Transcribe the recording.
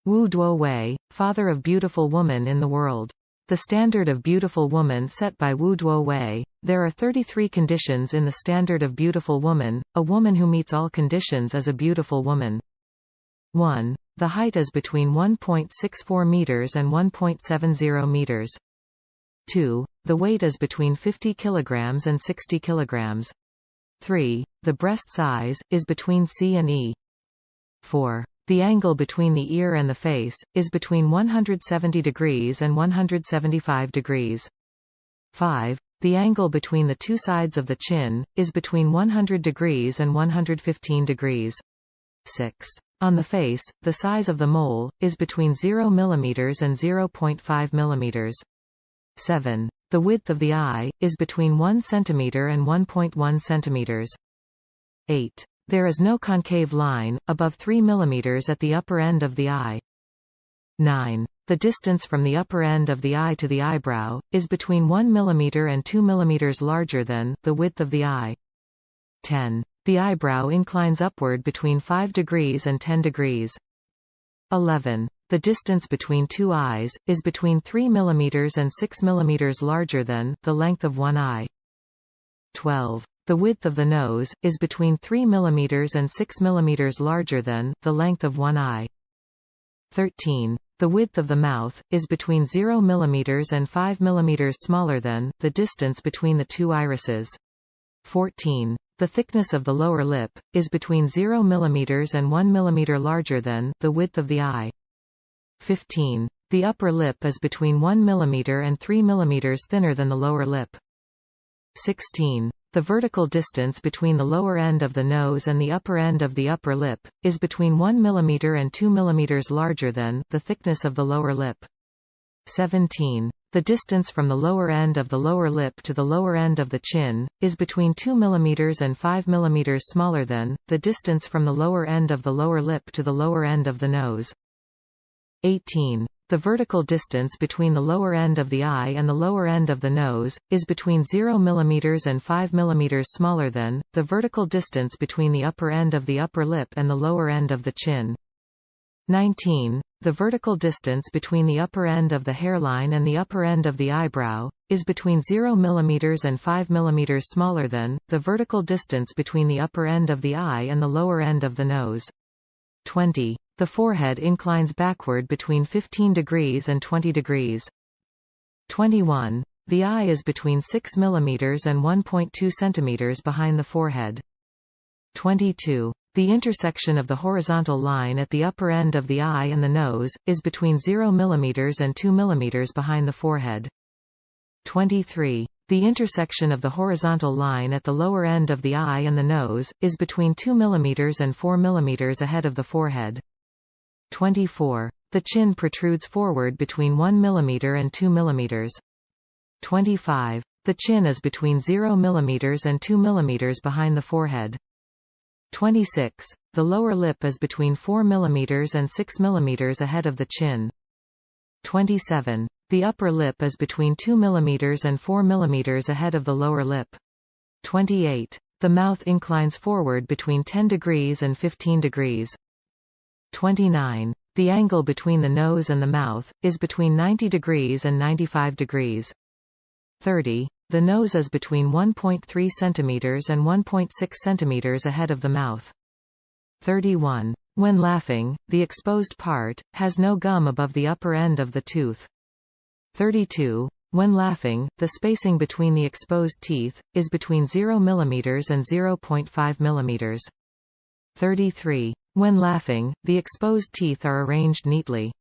Wu Duowei, father of beautiful woman in the world. The standard of beautiful woman set by Wu Duowei. There are 33 conditions in the standard of beautiful woman. A woman who meets all conditions is a beautiful woman. 1. The height is between 1.64 meters and 1.70 meters. 2. The weight is between 50 kilograms and 60 kilograms. 3. The breast size is between C and E. 4. The angle between the ear and the face is between 170 degrees and 175 degrees. 5. The angle between the two sides of the chin is between 100 degrees and 115 degrees. 6. On the face, the size of the mole is between 0 mm and 0.5 mm. 7. The width of the eye is between 1 cm and 1.1 cm. 8. There is no concave line above 3 mm at the upper end of the eye. 9. The distance from the upper end of the eye to the eyebrow is between 1 mm and 2 mm larger than the width of the eye. 10. The eyebrow inclines upward between 5 degrees and 10 degrees. 11. The distance between two eyes is between 3 mm and 6 mm larger than the length of one eye. 12. The width of the nose is between 3 mm and 6 mm larger than the length of one eye. 13. The width of the mouth is between 0 mm and 5 mm smaller than the distance between the two irises. 14. The thickness of the lower lip is between 0 mm and 1 mm larger than the width of the eye. 15. The upper lip is between 1 mm and 3 mm thinner than the lower lip. 16. The vertical distance between the lower end of the nose and the upper end of the upper lip is between 1 mm and 2 mm larger than the thickness of the lower lip. 17. The distance from the lower end of the lower lip to the lower end of the chin is between 2 mm and 5 mm smaller than the distance from the lower end of the lower lip to the lower end of the nose. 18. The vertical distance between the lower end of the eye and the lower end of the nose is between 0 mm and 5 mm smaller than the vertical distance between the upper end of the upper lip and the lower end of the chin. 19. The vertical distance between the upper end of the hairline and the upper end of the eyebrow is between 0 mm and 5 mm smaller than the vertical distance between the upper end of the eye and the lower end of the nose. 20. The forehead inclines backward between 15 degrees and 20 degrees. 21. The eye is between 6 mm and 1.2 cm behind the forehead. 22. The intersection of the horizontal line at the upper end of the eye and the nose is between 0 mm and 2 mm behind the forehead. 23. The intersection of the horizontal line at the lower end of the eye and the nose is between 2 mm and 4 mm ahead of the forehead. 24. The chin protrudes forward between 1 mm and 2 mm. 25. The chin is between 0 mm and 2 mm behind the forehead. 26. The lower lip is between 4 mm and 6 mm ahead of the chin. 27. The upper lip is between 2 mm and 4 mm ahead of the lower lip. 28. The mouth inclines forward between 10 degrees and 15 degrees. 29. The angle between the nose and the mouth is between 90 degrees and 95 degrees. 30. The nose is between 1.3 cm and 1.6 cm ahead of the mouth. 31. When laughing, the exposed part has no gum above the upper end of the tooth. 32. When laughing, the spacing between the exposed teeth is between 0 mm and 0.5 mm. 33. When laughing, the exposed teeth are arranged neatly.